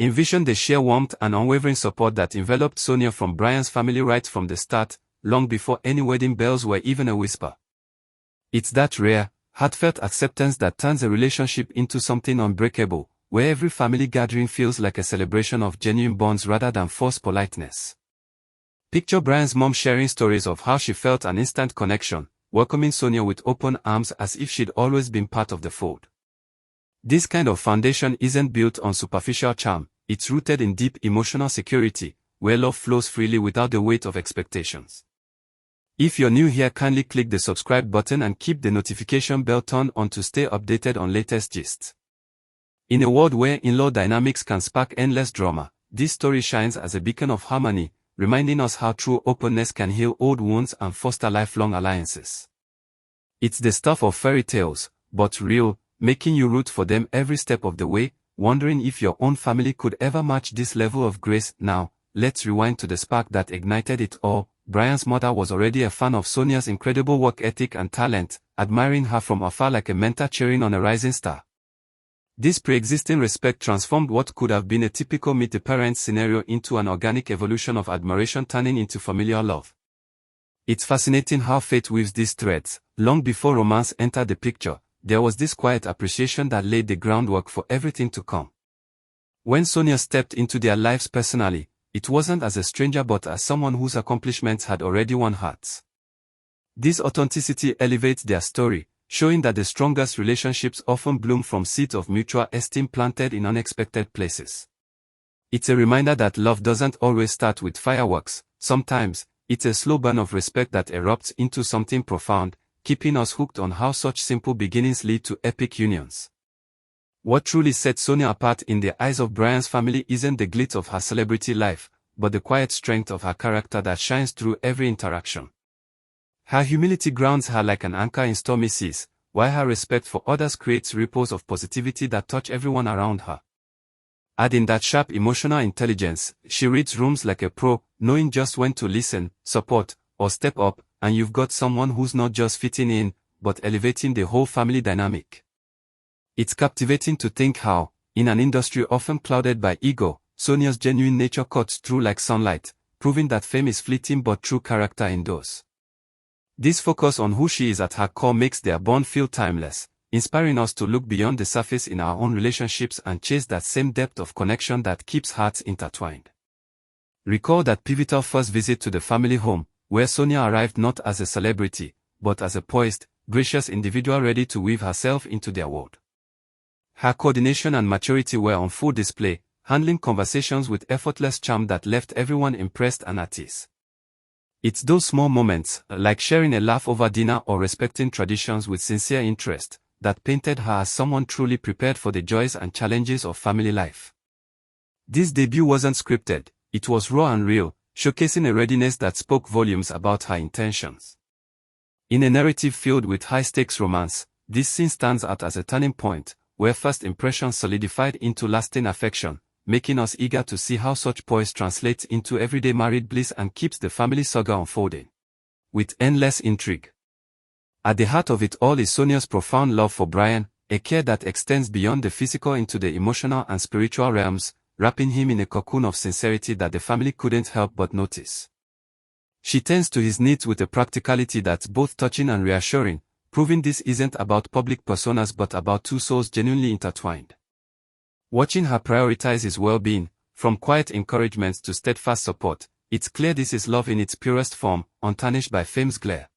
Envision the sheer warmth and unwavering support that enveloped Sonia from Bryan's family right from the start, long before any wedding bells were even a whisper. It's that rare, heartfelt acceptance that turns a relationship into something unbreakable, where every family gathering feels like a celebration of genuine bonds rather than forced politeness. Picture Bryan's mom sharing stories of how she felt an instant connection, welcoming Sonia with open arms as if she'd always been part of the fold. This kind of foundation isn't built on superficial charm, it's rooted in deep emotional security, where love flows freely without the weight of expectations. If you're new here, kindly click the subscribe button and keep the notification bell turned on to stay updated on latest gists. In a world where in-law dynamics can spark endless drama, this story shines as a beacon of harmony, reminding us how true openness can heal old wounds and foster lifelong alliances. It's the stuff of fairy tales, but real, making you root for them every step of the way, wondering if your own family could ever match this level of grace. Now, let's rewind to the spark that ignited it all. Bryan's mother was already a fan of Sonia's incredible work ethic and talent, admiring her from afar like a mentor cheering on a rising star. This pre-existing respect transformed what could have been a typical meet-the-parents scenario into an organic evolution of admiration turning into familial love. It's fascinating how fate weaves these threads. Long before romance entered the picture, there was this quiet appreciation that laid the groundwork for everything to come. When Sonia stepped into their lives personally, it wasn't as a stranger but as someone whose accomplishments had already won hearts. This authenticity elevates their story, showing that the strongest relationships often bloom from seeds of mutual esteem planted in unexpected places. It's a reminder that love doesn't always start with fireworks. Sometimes, it's a slow burn of respect that erupts into something profound, keeping us hooked on how such simple beginnings lead to epic unions. What truly sets Sonia apart in the eyes of Bryan's family isn't the glitz of her celebrity life, but the quiet strength of her character that shines through every interaction. Her humility grounds her like an anchor in stormy seas, while her respect for others creates ripples of positivity that touch everyone around her. Add in that sharp emotional intelligence, she reads rooms like a pro, knowing just when to listen, support, or step up, and you've got someone who's not just fitting in, but elevating the whole family dynamic. It's captivating to think how, in an industry often clouded by ego, Sonia's genuine nature cuts through like sunlight, proving that fame is fleeting but true character endures. This focus on who she is at her core makes their bond feel timeless, inspiring us to look beyond the surface in our own relationships and chase that same depth of connection that keeps hearts intertwined. Recall that pivotal first visit to the family home, where Sonia arrived not as a celebrity, but as a poised, gracious individual ready to weave herself into their world. Her coordination and maturity were on full display, handling conversations with effortless charm that left everyone impressed and at ease. It's those small moments, like sharing a laugh over dinner or respecting traditions with sincere interest, that painted her as someone truly prepared for the joys and challenges of family life. This debut wasn't scripted, it was raw and real, showcasing a readiness that spoke volumes about her intentions. In a narrative filled with high-stakes romance, this scene stands out as a turning point, where first impressions solidified into lasting affection, making us eager to see how such poise translates into everyday married bliss and keeps the family saga unfolding with endless intrigue. At the heart of it all is Sonia's profound love for Bryan, a care that extends beyond the physical into the emotional and spiritual realms, wrapping him in a cocoon of sincerity that the family couldn't help but notice. She tends to his needs with a practicality that's both touching and reassuring, proving this isn't about public personas but about two souls genuinely intertwined. Watching her prioritize his well-being, from quiet encouragement to steadfast support, it's clear this is love in its purest form, untarnished by fame's glare.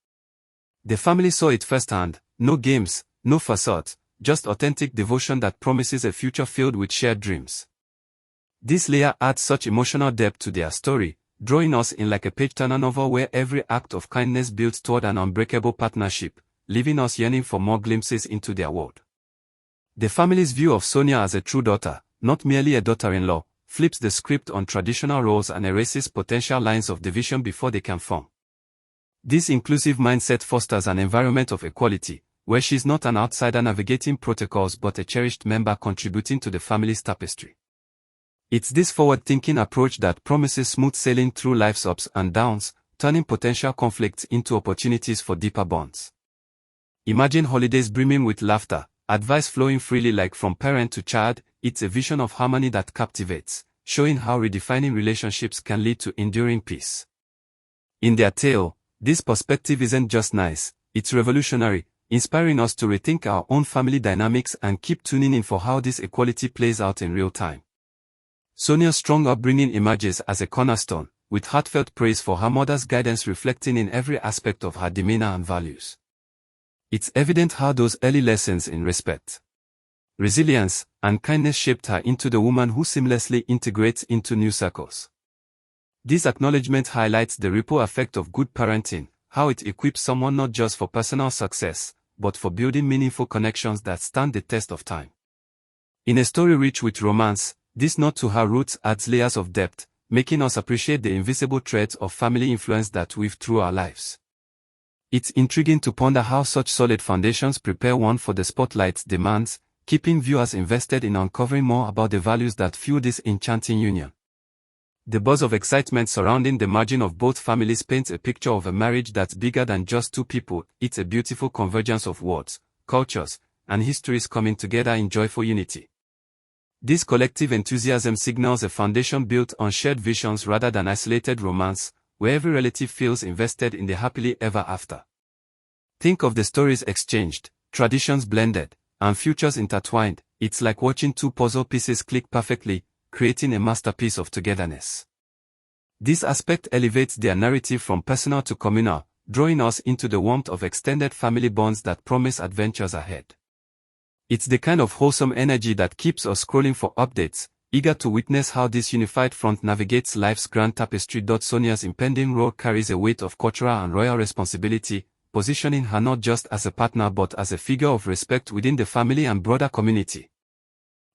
The family saw it firsthand, no games, no facades, just authentic devotion that promises a future filled with shared dreams. This layer adds such emotional depth to their story, drawing us in like a page-turner novel where every act of kindness builds toward an unbreakable partnership, leaving us yearning for more glimpses into their world. The family's view of Sonia as a true daughter, not merely a daughter-in-law, flips the script on traditional roles and erases potential lines of division before they can form. This inclusive mindset fosters an environment of equality, where she's not an outsider navigating protocols but a cherished member contributing to the family's tapestry. It's this forward-thinking approach that promises smooth sailing through life's ups and downs, turning potential conflicts into opportunities for deeper bonds. Imagine holidays brimming with laughter, advice flowing freely like from parent to child. It's a vision of harmony that captivates, showing how redefining relationships can lead to enduring peace. In their tale, this perspective isn't just nice, it's revolutionary, inspiring us to rethink our own family dynamics and keep tuning in for how this equality plays out in real time. Sonia's strong upbringing emerges as a cornerstone, with heartfelt praise for her mother's guidance reflecting in every aspect of her demeanor and values. It's evident how those early lessons in respect, resilience, and kindness shaped her into the woman who seamlessly integrates into new circles. This acknowledgement highlights the ripple effect of good parenting, how it equips someone not just for personal success, but for building meaningful connections that stand the test of time. In a story rich with romance, this nod to her roots adds layers of depth, making us appreciate the invisible threads of family influence that weave through our lives. It's intriguing to ponder how such solid foundations prepare one for the spotlight's demands, keeping viewers invested in uncovering more about the values that fuel this enchanting union. The buzz of excitement surrounding the merging of both families paints a picture of a marriage that's bigger than just two people. It's a beautiful convergence of worlds, cultures, and histories coming together in joyful unity. This collective enthusiasm signals a foundation built on shared visions rather than isolated romance, where every relative feels invested in the happily ever after. Think of the stories exchanged, traditions blended, and futures intertwined. It's like watching two puzzle pieces click perfectly, creating a masterpiece of togetherness. This aspect elevates their narrative from personal to communal, drawing us into the warmth of extended family bonds that promise adventures ahead. It's the kind of wholesome energy that keeps us scrolling for updates, eager to witness how this unified front navigates life's grand tapestry. Sonia's impending role carries a weight of cultural and royal responsibility, positioning her not just as a partner but as a figure of respect within the family and broader community.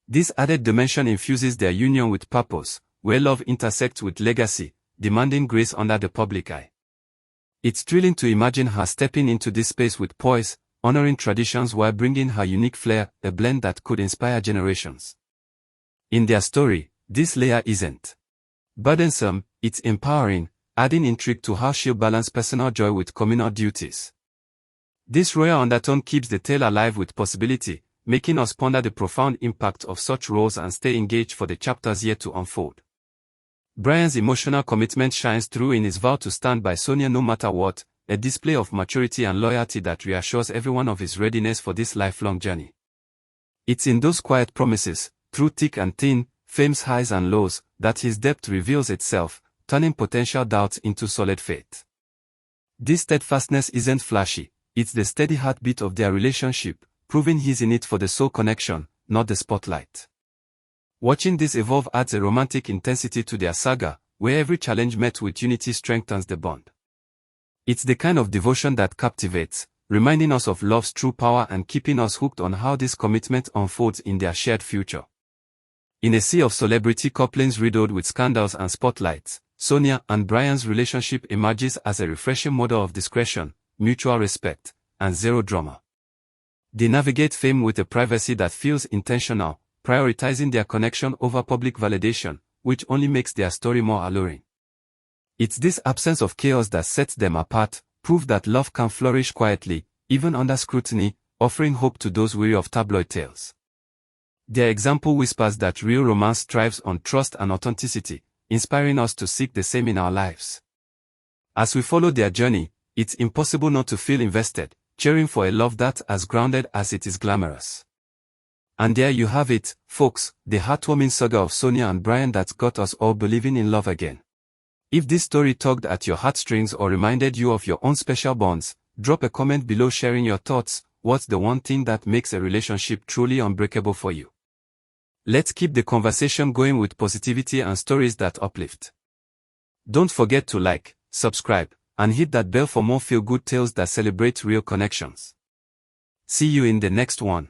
This added dimension infuses their union with purpose, where love intersects with legacy, demanding grace under the public eye. It's thrilling to imagine her stepping into this space with poise, honoring traditions while bringing her unique flair, a blend that could inspire generations. In their story, this layer isn't burdensome, it's empowering, adding intrigue to how she'll balance personal joy with communal duties. This royal undertone keeps the tale alive with possibility, making us ponder the profound impact of such roles and stay engaged for the chapters yet to unfold. Bryan's emotional commitment shines through in his vow to stand by Sonia no matter what, a display of maturity and loyalty that reassures everyone of his readiness for this lifelong journey. It's in those quiet promises, through thick and thin, fame's highs and lows, that his depth reveals itself, turning potential doubts into solid faith. This steadfastness isn't flashy, it's the steady heartbeat of their relationship, proving he's in it for the soul connection, not the spotlight. Watching this evolve adds a romantic intensity to their saga, where every challenge met with unity strengthens the bond. It's the kind of devotion that captivates, reminding us of love's true power and keeping us hooked on how this commitment unfolds in their shared future. In a sea of celebrity couplings riddled with scandals and spotlights, Sonia and Bryan's relationship emerges as a refreshing model of discretion, mutual respect, and zero drama. They navigate fame with a privacy that feels intentional, prioritizing their connection over public validation, which only makes their story more alluring. It's this absence of chaos that sets them apart, proof that love can flourish quietly, even under scrutiny, offering hope to those weary of tabloid tales. Their example whispers that real romance thrives on trust and authenticity, inspiring us to seek the same in our lives. As we follow their journey, it's impossible not to feel invested, cheering for a love that's as grounded as it is glamorous. And there you have it, folks, the heartwarming saga of Sonia and Bryan that's got us all believing in love again. If this story tugged at your heartstrings or reminded you of your own special bonds, drop a comment below sharing your thoughts. What's the one thing that makes a relationship truly unbreakable for you? Let's keep the conversation going with positivity and stories that uplift. Don't forget to like, subscribe, and hit that bell for more feel-good tales that celebrate real connections. See you in the next one.